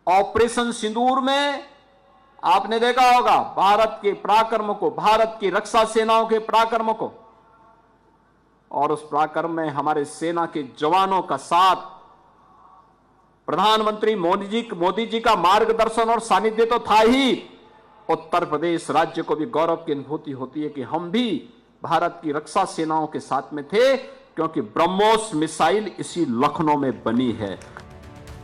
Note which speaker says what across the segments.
Speaker 1: Operation सिंदूर में आपने देखा होगा भारत के पराक्रम को, भारत की रक्षा सेनाओं के पराक्रम को, और उस पराक्रम में हमारे सेना के जवानों का साथ, प्रधानमंत्री मोदी जी का मार्गदर्शन और सानिध्य तो था ही। उत्तर प्रदेश राज्य को भी गौरव की अनुभूति होती है कि हम भी भारत की रक्षा सेनाओं के साथ में थे, क्योंकि ब्रह्मोस मिसाइल इसी लखनऊ में बनी है।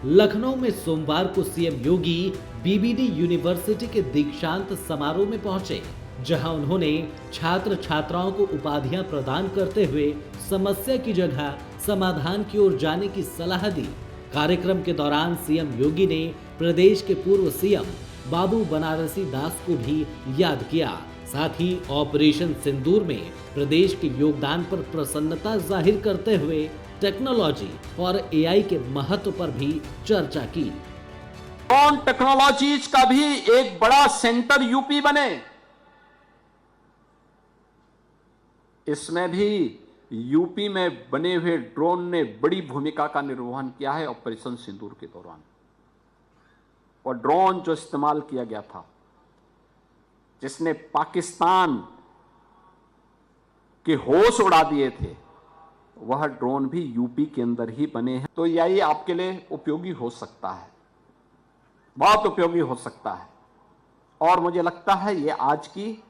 Speaker 2: लखनऊ में सोमवार को सीएम योगी बीबीडी यूनिवर्सिटी के दीक्षांत समारोह में पहुंचे, जहां उन्होंने छात्र छात्राओं को उपाधियां प्रदान करते हुए समस्या की जगह समाधान की ओर जाने की सलाह दी। कार्यक्रम के दौरान सीएम योगी ने प्रदेश के पूर्व सीएम बाबू बनारसी दास को भी याद किया। साथ ही ऑपरेशन सिंदूर में प्रदेश के योगदान पर प्रसन्नता जाहिर करते हुए टेक्नोलॉजी और एआई के महत्व पर भी चर्चा की।
Speaker 1: ड्रोन टेक्नोलॉजीज का भी एक बड़ा सेंटर यूपी बने, इसमें भी यूपी में बने हुए ड्रोन ने बड़ी भूमिका का निर्वहन किया है ऑपरेशन सिंदूर के दौरान। और ड्रोन जो इस्तेमाल किया गया था, जिसने पाकिस्तान के होश उड़ा दिए थे, वह ड्रोन भी यूपी के अंदर ही बने हैं। तो यही आपके लिए उपयोगी हो सकता है, बहुत उपयोगी हो सकता है, और मुझे लगता है यह आज की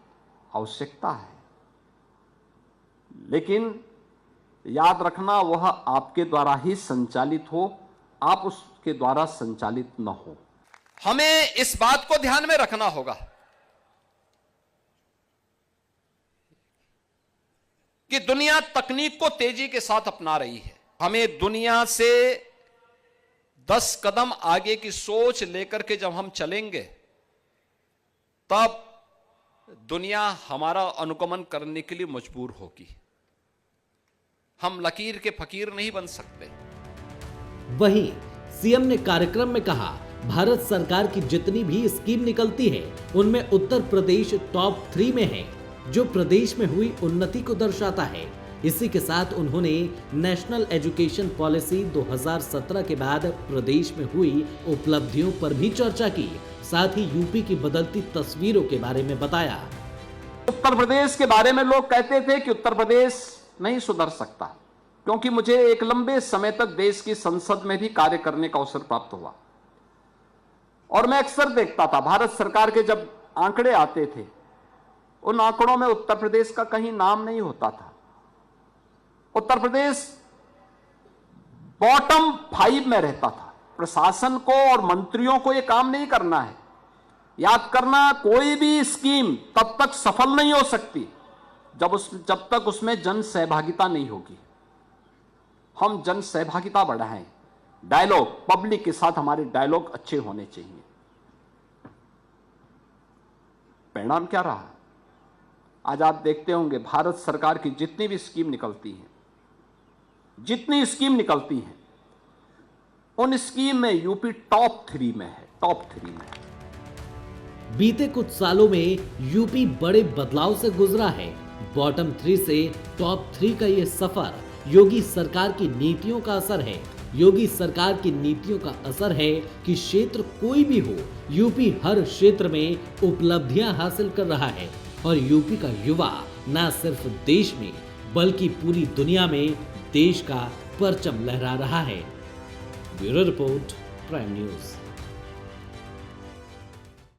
Speaker 1: आवश्यकता है। लेकिन याद रखना, वह आपके द्वारा ही संचालित हो, आप उसके द्वारा संचालित न हो।
Speaker 3: हमें इस बात को ध्यान में रखना होगा कि दुनिया तकनीक को तेजी के साथ अपना रही है। हमें दुनिया से 10 कदम आगे की सोच लेकर के जब हम चलेंगे, तब दुनिया हमारा अनुगमन करने के लिए मजबूर होगी। हम लकीर के फकीर नहीं बन सकते।
Speaker 2: वहीं सीएम ने कार्यक्रम में कहा, भारत सरकार की जितनी भी स्कीम निकलती है, उनमें उत्तर प्रदेश टॉप 3 में है, जो प्रदेश में हुई उन्नति को दर्शाता है। इसी के साथ उन्होंने नेशनल एजुकेशन पॉलिसी 2017 के बाद प्रदेश में हुई उपलब्धियों पर भी चर्चा की। साथ ही यूपी की बदलती तस्वीरों के बारे में बताया।
Speaker 1: उत्तर प्रदेश के बारे में लोग कहते थे कि उत्तर प्रदेश नहीं सुधर सकता, क्योंकि मुझे एक लंबे समय तक देश की संसद में भी कार्य करने का अवसर प्राप्त हुआ, और मैं अक्सर देखता था भारत सरकार के जब आंकड़े आते थे, उन आंकड़ों में उत्तर प्रदेश का कहीं नाम नहीं होता था। उत्तर प्रदेश बॉटम 5 में रहता था। प्रशासन को और मंत्रियों को यह काम नहीं करना है। याद करना, कोई भी स्कीम तब तक सफल नहीं हो सकती जब तक उसमें जन सहभागिता नहीं होगी। हम जन सहभागिता बढ़ाएं, डायलॉग, पब्लिक के साथ हमारे डायलॉग अच्छे होने चाहिए। परिणाम क्या रहा? आज आप देखते होंगे भारत सरकार की जितनी भी स्कीम निकलती हैं, उन स्कीम में यूपी टॉप 3 में है, टॉप 3 में है।
Speaker 2: बीते कुछ सालों में यूपी बड़े बदलाव से गुजरा है। बॉटम 3 से टॉप 3 का यह सफर योगी सरकार की नीतियों का असर है। योगी सरकार की नीतियों का असर है कि क्षेत्र कोई भी हो, यूपी हर क्षेत्र में उपलब्धियां हासिल कर रहा है, और यूपी का युवा न सिर्फ देश में बल्कि पूरी दुनिया में देश का परचम लहरा रहा है। Bureau report, prime news.